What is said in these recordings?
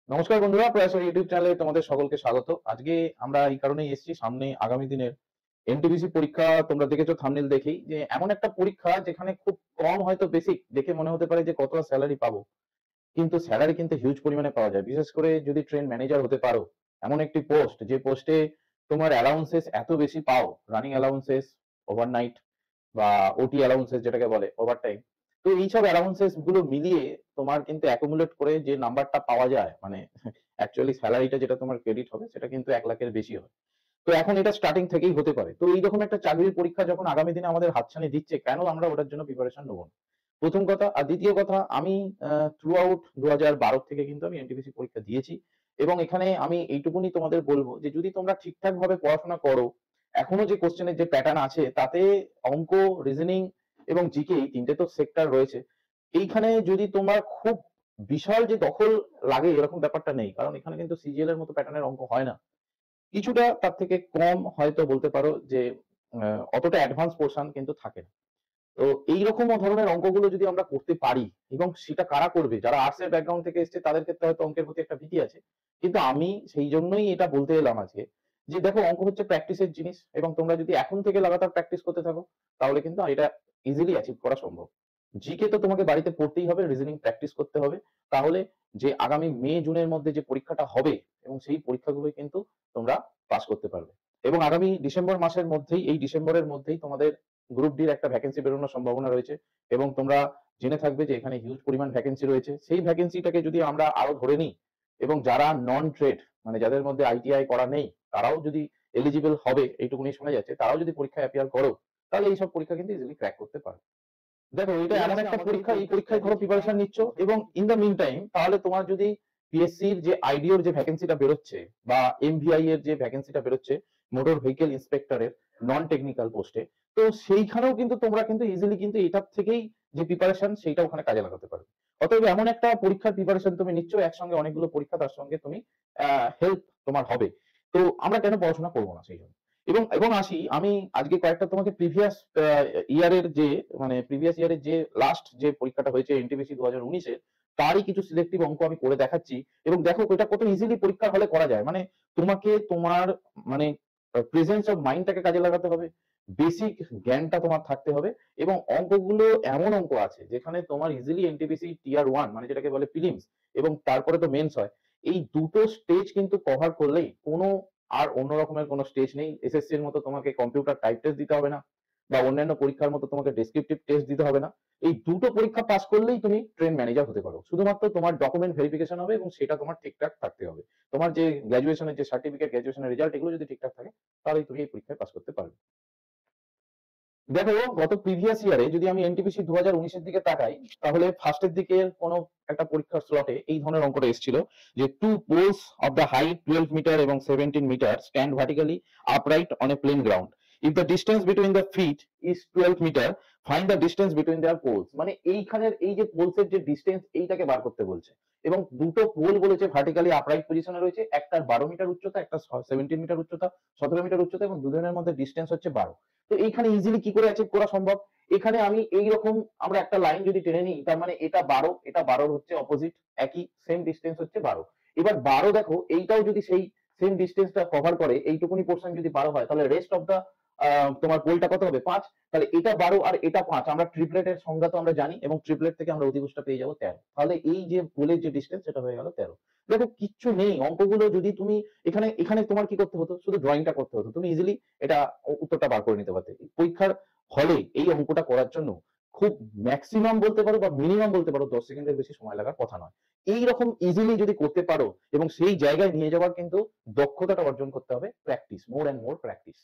নমস্কার বন্ধুরা, প্রয়াস ইউটিউব চ্যানেলে তোমাদের সকলকে স্বাগত। আজকে আমরা এই কারণেই এসেছি, সামনে আগামী দিনের এনটিপিসি পরীক্ষা। তোমরা দেখেছো থাম্বনেল দেখেই যে এমন একটা পরীক্ষা যেখানে খুব কম হয়তো বেসিক দেখে মনে হতে পারে যে কতটা স্যালারি পাবো, কিন্তু স্যালারি কিন্তু হিউজ পরিমাণে পাওয়া যায়। বিশেষ করে যদি ট্রেন ম্যানেজার হতে পারো, এমন একটি পোস্ট যে পোস্টে তোমার অ্যালাউন্সেস এত বেশি পাও, রানিং অ্যালাউন্সেস, ওভারনাইট বা ওটি অ্যালাউন্সেস যেটাকে বলে ওভারটাইম। তো এইসব অ্যালাউন্সেস গুলো মিলিয়ে তোমার কিন্তু অ্যাকুমুলেট করে যে নাম্বারটা পাওয়া যায়, মানে অ্যাকচুয়ালি স্যালারিটা যেটা তোমার ক্রেডিট হবে সেটা কিন্তু 1 লাখের বেশি হয়। তো এখন এটা স্টার্টিং থেকেই হতে পারে। তো এইরকম একটা চাকরির পরীক্ষা যখন আগামী দিনে আমাদের হাতছানি দিচ্ছে, কেন আমরা ওটার জন্য প্রিপারেশন নেবো না? প্রথম কথা। আর দ্বিতীয় কথা, আমি থ্রু আউট 2012 থেকে কিন্তু আমি এনটিপিসি পরীক্ষা দিয়েছি, এবং এখানে আমি এইটুকুনি তোমাদের বলবো যে যদি তোমরা ঠিকঠাক ভাবে পড়াশোনা করো, এখনো যে কোশ্চেনের যে প্যাটার্ন আছে তাতে অঙ্ক, রিজনিং এবং জিকে, এই তিনটে তো সেক্টর রয়েছে। এইখানে যদি তোমার খুব বিশাল যে দখল লাগে এরকম ব্যাপারটা নেই, কারণ এখানে কিন্তু সিজিএল এর মতো প্যাটার্নের অঙ্ক হয় না। কিছুটা তার থেকে কম হয়তো বলতে পারো যে অতটা অ্যাডভান্স পোর্শন কিন্তু থাকে না। তো এইরকম ধরনের অঙ্কগুলো যদি আমরা করতে পারি, এবং সেটা কারা করবে, যারা আর্টস এর ব্যাকগ্রাউন্ড থেকে এসছে তাদের ক্ষেত্রে হয়তো অঙ্কের প্রতি একটা ভীতি আছে, কিন্তু আমি সেই জন্যই এটা বলতে এলাম আজকে যে দেখো, অঙ্ক হচ্ছে প্র্যাকটিসের জিনিস, এবং তোমরা যদি এখন থেকে লাগাতার প্র্যাকটিস করতে থাকো তাহলে কিন্তু এটা ইজিলি অ্যাচিভ করা সম্ভব। জিকে তো তোমাকে বাড়িতে পড়তেই হবে, রিজনিং প্র্যাকটিস করতে হবে। তাহলে যে আগামী মে জুনের মধ্যে যে পরীক্ষাটা হবে, এবং সেই পরীক্ষাগুলোই কিন্তু তোমরা পাস করতে পারবে। এবং আগামী ডিসেম্বর মাসের মধ্যেই, এই ডিসেম্বরের মধ্যেই তোমাদের গ্রুপ ডির একটা ভ্যাকেন্সি বেরোনোর সম্ভাবনা রয়েছে, এবং তোমরা জেনে থাকবে যে এখানে হিউজ পরিমাণ ভ্যাকেন্সি রয়েছে। সেই ভ্যাকেন্সিটাকে যদি আমরা আরো ধরে নিই, এবং যারা নন ট্রেড, মানে যাদের মধ্যে আইটিআই করা নেই, তারাও যদি এলিজিবল হবে, এইটুকুনি শোনা যাচ্ছে, তারাও যদি পরীক্ষায় অ্যাপিয়ার করো, তাহলে এইসব পরীক্ষা কিন্তু ইজিলি ক্র্যাক করতে পারবে। দেখো, এটা এমন একটা পরীক্ষা, এই পরীক্ষায় ধরো প্রিপারেশন নিচ্ছ, এবং ইন দ্য মিন টাইম তাহলে তোমার যদি পিএসসির যে আইডিওর যে ভ্যাকেন্সিটা বেরোচ্ছে, বা এমভিআই এর যে ভ্যাকেন্সিটা বেরোচ্ছে, মোটর ভেহিকেল ইন্সপেক্টরের নন টেকনিক্যাল পোস্টে, তো সেইখানেও কিন্তু তোমরা কিন্তু ইজিলি কিন্তু এটার থেকেই যে প্রিপারেশন সেইটা ওখানে কাজে লাগাতে পারবে। অতএব এমন একটা পরীক্ষার প্রিপারেশন তুমি নিচ্ছ, একসঙ্গে অনেকগুলো পরীক্ষা, তার সঙ্গে তুমি হেল্প তোমার হবে। তো আমরা কেন পড়াশোনা করবো না সেই জন্য। এবং এবং আসি আমি আজকে কয়েকটা তোমাকে প্রিভিয়াস ইয়ারের যে, মানে প্রিভিয়াস ইয়ারের যে লাস্ট যে পরীক্ষাটা হয়েছে এনটিপিসি 2019-এ, তারই কিছু সিলেক্টিভ অঙ্ক আমি করে দেখাচ্ছি। এবং দেখো এটা কত ইজিলি পরীক্ষার হলে করা যায়। মানে তোমাকে তোমার, মানে প্রেজেন্স অফ মাইন্ডটাকে কাজে লাগাতে হবে, বেসিক জ্ঞানটা তোমার থাকতে হবে, এবং অঙ্কগুলো এমন অঙ্ক আছে যেখানে তোমার ইজিলি এনটিপিসি টিয়ার 1, মানে যেটাকে বলে প্রিলিমস, এবং তারপরে তো মেন্স হয়, এই দুটো স্টেজ কিন্তু কভার করলেই কোনো আর অন্য রকমের কোনো স্টেজ নেই। এসএসসি এর মতো তোমাকে কম্পিউটার টাইপ টেস্ট দিতে হবে না, বা অন্যান্য পরীক্ষার মতো তোমাকে ডেসক্রিপটিভ টেস্ট দিতে হবে না। এই দুটো পরীক্ষা পাস করলেই তুমি ট্রেন ম্যানেজার হতে পারো। শুধুমাত্র তোমার ডকুমেন্ট ভেরিফিকেশন হবে, এবং সেটা তোমার ঠিকঠাক থাকতে হবে। তোমার যে গ্র্যাজুয়েশনের যে সার্টিফিকেট, গ্র্যাজুয়েশনের রেজাল্ট, এগুলো যদি ঠিকঠাক থাকে, তাহলেই তুমি এই পরীক্ষায় পাস করতে পারবে। দেখো, গত প্রিভিয়াস ইয়ারে যদি আমি এনটিপিসি 2019-এর দিকে তাকাই, তাহলে ফার্স্টের দিকে কোনো একটা পরীক্ষার স্লটে এই ধরনের অঙ্কটা এসেছিল যে two poles of the height 12 metre এবং 17 metre stand vertically upright on a plane ground. If the distance between the feet is 12 metre, find the distance between their poles. মানে এইখানের এই যে পোলসের যে ডিস্টেন্স, এইটাকে বার করতে বলছে। এবং দুটো পোল বলেছে ভার্টিক্যালি আপরাইট পজিশনে রয়েছে, একটার 12 মিটার উচ্চতা, একটা 17 মিটার উচ্চতা, 17 মিটার উচ্চতা, এবং দুজনের মধ্যে ডিস্টেন্স হচ্ছে 12। তো এইখানে ইজিলি কি করে অ্যাচিভ করা সম্ভব? এখানে আমি এইরকম, আমরা একটা লাইন যদি টেনে নিই, তার মানে এটা 12, এটা 12 হচ্ছে অপোজিট, একই সেম ডিস্টেন্স হচ্ছে 12। এবার 12 দেখো, এইটাও যদি সেই সেম ডিস্টেন্সটা কভার করে, এইটুকুনি পোর্শন যদি 12 হয়, তাহলে রেস্ট অফ দা তোমার পোলটা কত হবে? 5। তাহলে এটা 12 আর এটা 5, আমরা ট্রিপলেটের সংজ্ঞা তো আমরা জানি, এবং ট্রিপলেট থেকে আমরা অধিভুজটা পেয়ে যাবো 13। তাহলে এই যে পোলের যে ডিস্টেন্স, সেটা হয়ে গেল 13। দেখো, কিচ্ছু নেই অঙ্কগুলো যদি তুমি এখানে এখানে তোমার কি করতে হতো? শুধু ড্রয়িংটা করতে হতো, তুমি ইজিলি এটা উত্তরটা বার করে নিতে পারতে। পরীক্ষার হলে এই অঙ্কটা করার জন্য খুব ম্যাক্সিমাম বলতে পারো, বা মিনিমাম বলতে পারো, 10 সেকেন্ডের বেশি সময় লাগার কথা নয়। এইরকম ইজিলি যদি করতে পারো, এবং সেই জায়গায় নিয়ে যাওয়ার কিন্তু দক্ষতাটা অর্জন করতে হবে, practice, more and more practice.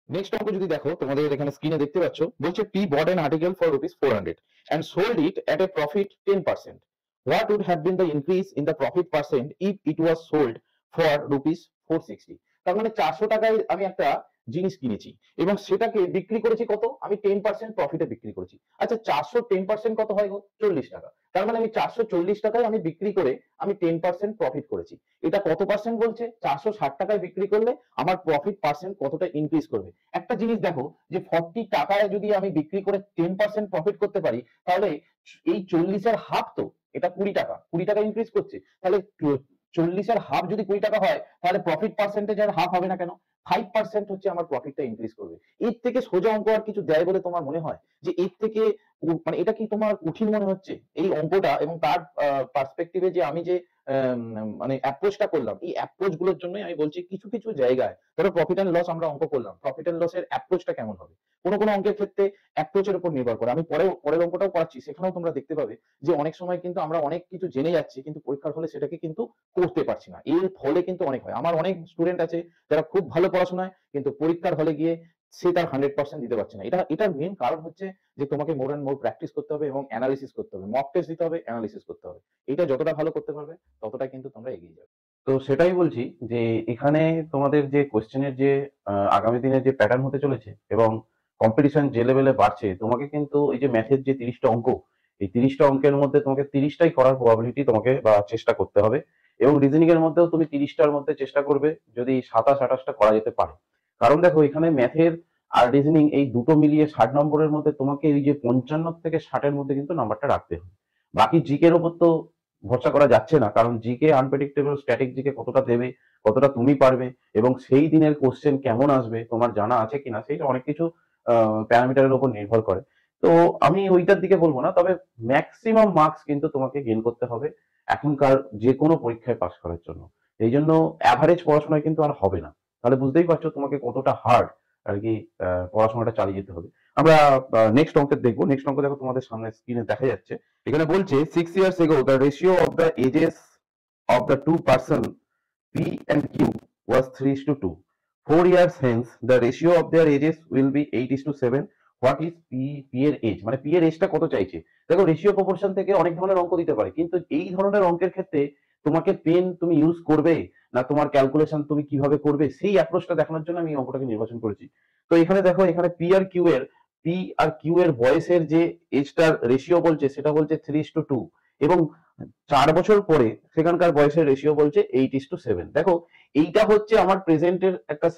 Next অঙ্ক যদি দেখো, তোমাদের এখানে স্ক্রিনে দেখতে পাচ্ছ, বলছে P bought an article for rupees 400 and sold it at a profit 10%. What would have been the increase in the profit percent if it was sold for rupees 460? তার মানে 400 টাকায় আমি একটা জিনিস কিনেছি, এবং সেটাকে বিক্রি করেছি কত? আমি 10% প্রফিটে বিক্রি করেছি। আচ্ছা, 400 10% কত হয় গো? 40 টাকা। তার মানে আমি 440 টাকায় আমি বিক্রি করে আমি 10% প্রফিট করেছি। এটা কত পার্সেন্ট বলছে? 460 টাকায় বিক্রি করলে আমার প্রফিট পার্সেন্ট কতটা ইনক্রিজ করবে। একটা জিনিস দেখো, যে 40 টাকায় যদি আমি বিক্রি করে 10% প্রফিট করতে পারি, তাহলে এই 40-এর হাফ তো, এটা 20 টাকা, 20 টাকা ইনক্রিজ করছে। তাহলে 40-এর হাফ যদি 20 টাকা হয়, তাহলে প্রফিট পার্সেন্টেজের হাফ হবে না কেন? 5% হচ্ছে আমার প্রফিটটা ইনক্রিজ করবে। এর থেকে সোজা অঙ্ক আর কিছু দেয় বলে তোমার মনে হয়? যে এর থেকে মানে এটা কি তোমার কঠিন মনে হচ্ছে? এই অঙ্কটা এবং তার পার্সপেক্টিভে যে আমি যে মানে অ্যাপ্রোচটা করলাম, এই অ্যাপ্রোচ গুলোর জন্যই আমি বলছি কিছু, কিছু জায়গায় ধরো প্রফিট অ্যান্ড লস আমরা অঙ্ক করলাম। প্রফিট অ্যান্ড লস এর অ্যাপ্রোচটা কেমন হবে? কোন অঙ্কের ক্ষেত্রে অ্যাপ্রোচ এর উপর নির্ভর করে। আমি পরের অঙ্কটাও করাচ্ছি, সেখানেও তোমরা দেখতে পাবে যে অনেক সময় কিন্তু আমরা অনেক কিছু জেনে যাচ্ছি কিন্তু পরীক্ষার হলে সেটাকে কিন্তু করতে পারছি না। এর ফলে কিন্তু অনেক হয়। আমার অনেক স্টুডেন্ট আছে যারা খুব ভালো পড়াশোনায় কিন্তু পরীক্ষার হলে গিয়ে সে তার 100% দিতে পারছে না। এটার মেইন কারণ হচ্ছে যে তোমাকে মোর অ্যান্ড মোর প্র্যাকটিস করতে হবে এবং অ্যানালিসিস করতে হবে। মক টেস্ট দিতে হবে, অ্যানালিসিস করতে হবে। এটা যতটা ভালো করতে পারবে ততটা কিন্তু তোমরা এগিয়ে যাবে। তো সেটাই বলছি যে এখানে তোমাদের যে কোশ্চেনের যে আগামী দিনের যে প্যাটার্ন হতে চলেছে এবং কম্পিটিশন যে লেভেলে বাড়ছে, তোমাকে কিন্তু এই যে ম্যাথের যে 30টা অঙ্ক, এই 30টা অঙ্কের মধ্যে তোমাকে 30টাই করার প্রবাবিলিটি তোমাকে বা চেষ্টা করতে হবে এবং রিজনিং এর মধ্যেও তুমি 30টার মধ্যে চেষ্টা করবে যদি 27-28টা করা যেতে পারে। কারণ দেখো এখানে ম্যাথের আর রিজনিং এই দুটো মিলিয়ে 60 নম্বরের মধ্যে তোমাকে এই যে 55 থেকে 60-এর মধ্যে কিন্তু নাম্বারটা রাখতে হবে। বাকি জিকের উপর তো ভরসা করা যাচ্ছে না, কারণ জিকে আনপ্রেডিক্টেবল, স্ট্যাটিক জিকে কতটা দেবে, কতটা তুমি পারবে এবং সেই দিনের কোশ্চেন কেমন আসবে তোমার জানা আছে কিনা, সেইটা অনেক কিছু প্যারামিটারের উপর নির্ভর করে। তো আমি ওইটার দিকে বলবো না, তবে ম্যাক্সিমাম মার্কস কিন্তু তোমাকে গেইন করতে হবে এখনকার যে কোনো পরীক্ষায় পাস করার জন্য। এই জন্য অ্যাভারেজ পড়াশোনায় কিন্তু আর হবে না। তাহলে বুঝতেই পারছো তোমাকে কতটা হার্ড আর কি পড়াশোনাটা চালিয়ে যেতে হবে। আমরা নেক্সট অঙ্কের দেখবো। নেক্সট অঙ্ক দেখো তোমাদের সামনে স্ক্রিনে দেখা যাচ্ছে। এখানে বলছে 6 years ago the ratio of the ages of the two person P and Q was 3:2. 4 years hence the ratio of their ages will be 8:7. What is P এর এজ? মানে P এর এজটা কত চাইছে? দেখো রেশিও প্রপোর্শন থেকে অনেক ধরনের অঙ্ক দিতে পারে, কিন্তু এই ধরনের অঙ্কের ক্ষেত্রে তোমাকে পেন তুমি ইউজ করবে না তোমার ক্যালকুলেশন তুমি কিভাবে করবে সেই অ্যাপ্রোচটা দেখানোর জন্য আমি এই অঙ্কটাকে নির্বাচন করেছি। তো এখানে দেখো এখানে পি আর কিউ এর বয়সের যে এজটার রেশিও বলছে সেটা বলছে 3:2 এবং 4 বছর পরে সেখানকার বয়সের রেশিও বলছে 8:7। দেখো এইটা হচ্ছে আমার প্রেজেন্টের একটা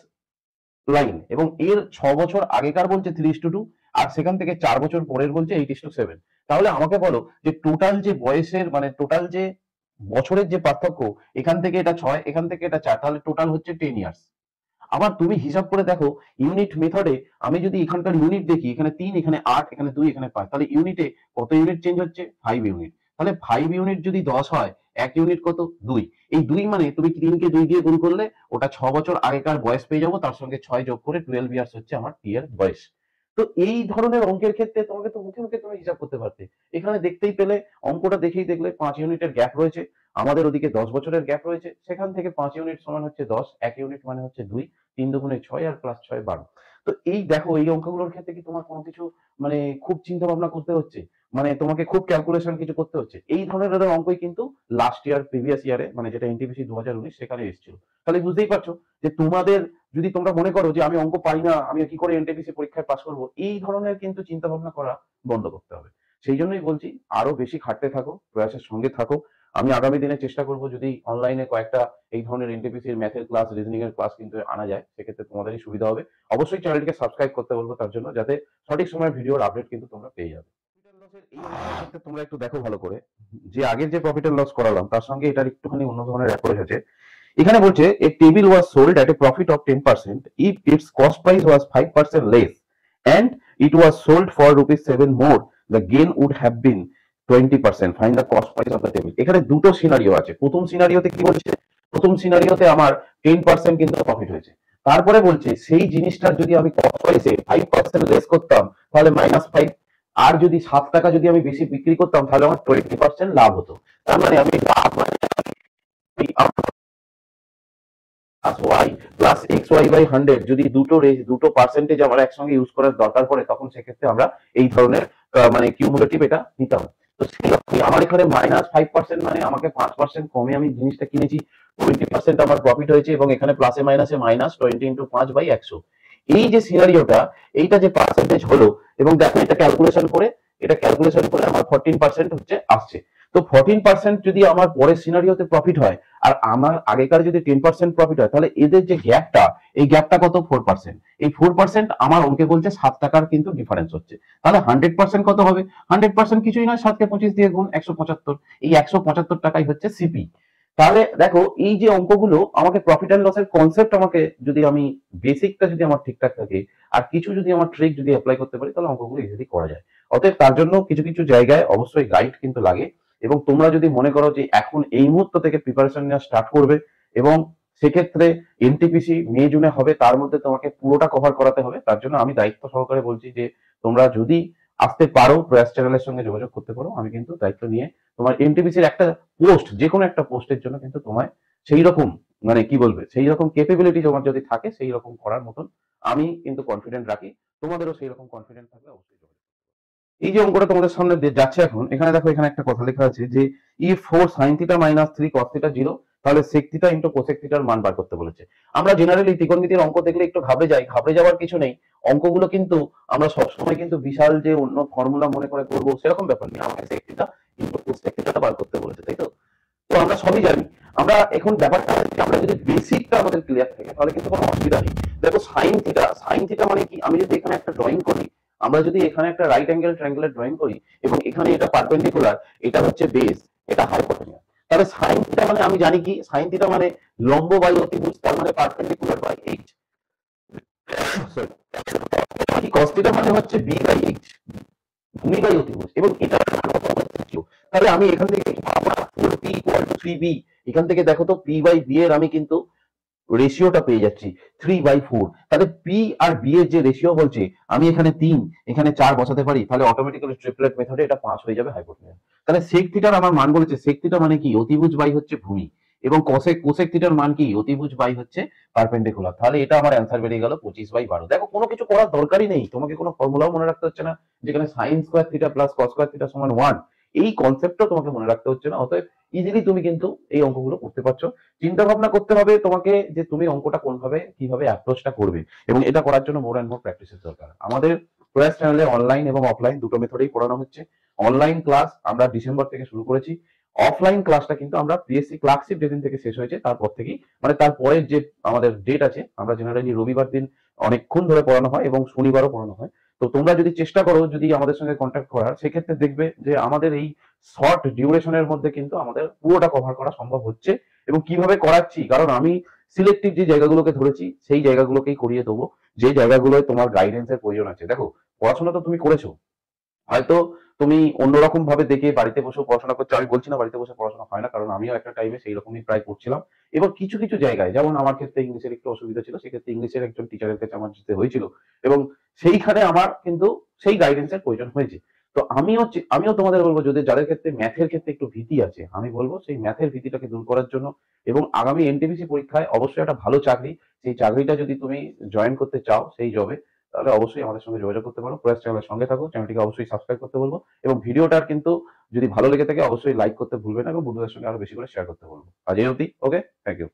লাইন এবং এর 6 বছর আগেকার বলছে 3:2 আর সেখান থেকে 4 বছর পরের বলছে 8:7। তাহলে আমাকে বলো যে টোটাল যে বয়সের মানে টোটাল যে বছরের যে পার্থক্য, এখান থেকে এটা 6, এখান থেকে এটা 4, তাহলে টোটাল হচ্ছে 10 ইয়ার্স। আবার তুমি হিসাব করে দেখো ইউনিট মেথডে আমি যদি এখানকার ইউনিট দেখি, এখানে 3, এখানে 8, এখানে 2, এখানে 5, তাহলে ইউনিটে কত ইউনিট চেঞ্জ হচ্ছে? 5 ইউনিট। তাহলে 5 ইউনিট যদি 10 হয়, 1 ইউনিট কত? 2। এই 2 মানে তুমি 3কে 2 দিয়ে গুণ করলে ওটা 6 বছর আগেকার বয়স পেয়ে যাবো, তার সঙ্গে 6 যোগ করে 12 ইয়ার্স হচ্ছে আমার টি এর বয়স। তো এই ধরনের অঙ্কের ক্ষেত্রে তোমাকে তো মুখে মুখে তুমি হিসাব করতে পারতে। এখানে দেখতেই পেলে অঙ্কটা দেখেই দেখলে 5 ইউনিটের গ্যাপ রয়েছে, আমাদের ওদিকে 10 বছরের গ্যাপ রয়েছে, সেখান থেকে 5 ইউনিট সমান হচ্ছে 10, 1 ইউনিট মানে হচ্ছে 2, 3 দুগুণে 6 আর প্লাস 6 12। তো এই দেখো এই অঙ্কগুলোর ক্ষেত্রে কি তোমার কোনো কিছু মানে খুব চিন্তা ভাবনা করতে হচ্ছে, মানে তোমাকে খুব ক্যালকুলেশন কিছু করতে হচ্ছে? এই ধরনের অঙ্কই কিন্তু লাস্ট ইয়ার প্রিভিয়াস ইয়ারে মানে যেটা এনটিপিসি 2019 সেখানে এসেছিল। তাহলে বুঝতেই পারছো যে তোমাদের যদি তোমরা মনে করো যে আমি অঙ্ক পারি না, আমি কি করে এনটিপিসি পরীক্ষায় পাস করবো, এই ধরনের কিন্তু চিন্তা ভাবনা করা বন্ধ করতে হবে। সেই জন্যই বলছি আরো বেশি খাটতে থাকো, প্রয়াসের সঙ্গে থাকো। আমি আগামী দিনে চেষ্টা করব যদি অনলাইনে কয়েকটা এই ধরনের এনটিপিসির ম্যাথের ক্লাস, রিজনিং এর ক্লাস কিন্তু আনা যায়, সেক্ষেত্রে তোমাদেরই সুবিধা হবে। অবশ্যই চ্যানেলটিকে সাবস্ক্রাইব করতে বলবো তার জন্য, যাতে সঠিক সময়ে ভিডিওর আপডেট কিন্তু তোমরা পেয়ে যাবে। এই অঙ্কটার ক্ষেত্রে তোমরা একটু দেখো ভালো করে, যে আগের যে প্রফিট এন্ড লস করালাম তার সঙ্গে এটার একটুখানি অন্য ধরনের অ্যাপ্রোচ আছে। এখানে বলছে a table was sold at a profit of 10% if its cost price was 5% less and it was sold for rupees 7 more, the gain would have been 20%. Find the cost price of the table. এখানে দুটো scenario আছে। প্রথম সিনারিওতে কি বলছে? প্রথম সিনারিওতে আমার 10% কিন্তু profit হয়েছে। তারপরে বলছে সেই জিনিসটার যদি আমি কস্ট প্রাইসে 5% লেস করতাম তাহলে -5, আর যদি 7 টাকা যদি আমি বেশি বিক্রি করতাম তাহলে আমার 20% লাভ হতো। তার মানে আমি লাভ মানে y প্লাস xy/100 যদি দুটো পার্সেন্টেজ আমার একসঙ্গে ইউজ করার দরকার পড়ে, তখন সেক্ষেত্রে আমরা এই ধরনের মানে কিউমুলেটিভ এটা নিতাম। তো আমার এখানে -5% মানে আমাকে 5% কমে আমি জিনিসটা কিনেছি, 20% আমার প্রফিট হয়েছে এবং এখানে প্লাসে মাইনাসে -20 × 5/100। এই যে সিনারিওটা, এইটা যে পার্সেন্টেজ হলো এবং দেখো এটা ক্যালকুলেশন করে আমার 14% হচ্ছে আসছে। তো 14% যদি আমার পরের সিনারিওতে প্রফিট হয় আর আমার আগেকার যদি 10% প্রফিট হয়, তাহলে এদের যে গ্যাপটা, এই গ্যাপটা কত? 4%। এই 4% আমার অঙ্কে বলছে 7 টাকার কিন্তু ডিফারেন্স হচ্ছে। তাহলে 100% কত হবে? 100% কিছুই নয়, 7 কে 25 দিয়ে গুণ, 175। এই 175 টাকাই হচ্ছে সিপি। তাহলে দেখো এই যে অঙ্কগুলো আমাকে প্রফিট অ্যান্ড লসের কনসেপ্ট আমাকে যদি আমি বেসিকটা যদি আমার ঠিকঠাক থাকে আর কিছু যদি আমার ট্রিক যদি অ্যাপ্লাই করতে পারি তাহলে অঙ্কগুলো ইজিলি করা যায়। অতএব তার জন্য কিছু কিছু জায়গায় অবশ্যই গাইড কিন্তু লাগে। এবং তোমরা যদি মনে করো যে এখন এই মুহূর্ত থেকে প্রিপারেশন নেওয়া স্টার্ট করবে এবং সেক্ষেত্রে এনটিপিসি মে জুনে হবে, তার মধ্যে তোমাকে পুরোটা কভার করাতে হবে, তার জন্য আমি দায়িত্ব সহকারে বলছি যে তোমরা যদি আসতে পারো প্রয়াস চ্যানেলের সঙ্গে যোগাযোগ করতে পারো, আমি কিন্তু দায়িত্ব নিয়ে তোমার এনটিপিসির একটা পোস্ট, যে কোনো একটা পোস্টের জন্য কিন্তু তোমায় সেই রকম মানে কি বলবে সেই রকম ক্যাপাবিলিটি তোমার যদি থাকে সেই রকম করার মতন আমি কিন্তু কনফিডেন্ট রাখি। তোমাদেরও সেই রকম কনফিডেন্ট থাকলে অবশ্যই যোগাযোগ করো। এই যে অঙ্কটা তোমাদের সামনে যাচ্ছে এখন, এখানে দেখো এখানে একটা কথা লেখা আছে যে if 4 sin theta minus 3 cos theta 0, তাহলে sec থিটা ইনটু cosec থিটার মান বার করতে বলেছে। আমরা জেনারেলি ত্রিকোণমিতির অঙ্ক দেখলে একটু ঘাবড়ে যাই, ঘাবড়ে যাওয়ার কিছু নেই। অঙ্কগুলো কিন্তু আমরা সবসময় কিন্তু বিশাল যে অন্য ফর্মুলা মনে করে করবো সেরকম ব্যাপার নেই, আমাকে sec থিটা ইনটু cosec থিটাটা বার করতে বলেছে, তাই তো? তো আমরা সবই জানি। আমরা এখন ব্যাপারটা হচ্ছে আমরা যদি বেসিকটা আমাদের ক্লিয়ার থাকে তাহলে কিন্তু কোনো অসুবিধা নেই। দেখো সাইন থিটা মানে কি, আমি যদি এখানে একটা ড্রয়িং করি, আমরা যদি এখানে একটা রাইট অ্যাঙ্গেল ট্রায়াঙ্গেলের ড্রয়িং করি এবং এখানে এটা পারপেন্ডিকুলার, এটা হচ্ছে বেস, এটা হাইপোটেনিয়াস, তাহলে সাইন থিটা মানে আমি জানি কি, সাইন থিটা মানে লম্ব বাই অতিভুজ, তার মানে perpendicular by H. Sorry, cos theta মানে হচ্ছে বি বাই এইচ, ভূমি বাই অতিভুজ, এবং এটা তাহলে আমি এখান থেকে পি ইকুয়াল টু 3b, এখান থেকে দেখো তো পি বাই বি এর আমি কিন্তু রেশিওটা পেয়ে যাচ্ছি 3/4। তাহলে পি আর বি এর যে রেশিও বলছে, আমি এখানে 3 এখানে 4 বসাতে পারি, তাহলে অটোমেটিক্যালি ট্রিপলেট মেথডে এটা 5 হয়ে যাবে হাইপোটেনিয়াস। তাহলে সেক থিটার আমার মান বলেছে, সেক থিটা মানে কি অতিভুজ বাই হচ্ছে ভূমি, এবং কোসেক থিটার মান কি অতিভুজ বাই হচ্ছে পারপেন্ডিকুলার। তাহলে এটা আমার অ্যান্সার বেরিয়ে গেল 25/12। দেখো কোনো কিছু করার দরকারই নেই, তোমাকে কোনো ফর্মুলাও মনে রাখতে হচ্ছে না, যেখানে sine square theta plus cos square theta সমান 1, এই কনসেপ্টটা তোমাকে মনে রাখতে হচ্ছে না। অতএব ইজিলি তুমি কিন্তু এই অঙ্কগুলো করতে পারছো। চিন্তা ভাবনা করতে হবে তোমাকে যে তুমি অঙ্কটা কোনভাবে কিভাবে অ্যাপ্রোচটা করবে, এবং এটা করার জন্য মোর অ্যান্ড মোর প্র্যাকটিসের দরকার। আমাদের প্রয়াস চ্যানেলে অনলাইন এবং অফলাইন দুটো মেথডেই পড়ানো হচ্ছে। অনলাইন ক্লাস আমরা ডিসেম্বর থেকে শুরু করেছি, অফলাইন ক্লাসটা কিন্তু আমরা পিএসসি ক্লার্কশিপ যেদিন থেকে শেষ হয়েছে তারপর থেকেই, মানে তারপরের যে আমাদের ডেট আছে, আমরা জেনারেলি রবিবার দিন অনেকক্ষণ ধরে পড়ানো হয় এবং শনিবারও পড়ানো হয়। তো তোমরা যদি চেষ্টা করো যদি আমাদের সঙ্গে কন্ট্যাক্ট করার, সেক্ষেত্রে দেখবে যে আমাদের এই শর্ট ডিউরেশনের মধ্যে কিন্তু আমাদের পুরোটা কভার করা সম্ভব হচ্ছে। এবং কিভাবে করাচ্ছি, কারণ আমি সিলেক্টিভ যে জায়গাগুলোকে ধরেছি সেই জায়গাগুলোকেই করিয়ে দেবো, যে জায়গাগুলোয় তোমার গাইডেন্সের প্রয়োজন আছে। দেখো পড়াশোনা তো তুমি করেছো, হয়তো তুমি অন্যরকম ভাবে দেখে বাড়িতে বসেও পড়াশোনা করছো, আমি বলছি না বাড়িতে বসে পড়াশোনা হয় না, কারণ আমিও একটা টাইমে সেই রকমই প্রায় করছিলাম। এবং কিছু কিছু জায়গায়, যেমন আমার ক্ষেত্রে ইংলিশের একটু অসুবিধা ছিল, সেক্ষেত্রে ইংলিশের একজন টিচারের কাছে আমার যেতে হয়েছিল, এবং সেইখানে আমার কিন্তু সেই গাইডেন্সের প্রয়োজন হয়েছে। তো আমিও তোমাদের বলবো, যদি যাদের ক্ষেত্রে ম্যাথের ক্ষেত্রে একটু ভীতি আছে, আমি বলবো সেই ম্যাথের ভীতিটাকে দূর করার জন্য, এবং আগামী এনটিপিসি পরীক্ষায় অবশ্যই একটা ভালো চাকরি, সেই চাকরিটা যদি তুমি জয়েন করতে চাও সেই জবে, তাহলে অবশ্যই আমাদের সঙ্গে যোগাযোগ করতে পারো। প্রয়াস চ্যানেলের সঙ্গে থাকো, চ্যানেলটিকে অবশ্যই সাবস্ক্রাইব করতে বলবো, এবং ভিডিওটার কিন্তু যদি ভালো লেগে থাকে অবশ্যই লাইক করতে ভুলবে না, এবং বন্ধুদের সঙ্গে আরো বেশি করে শেয়ার করতে বলবো। আজ এই অবধি, ওকে, থ্যাংক ইউ।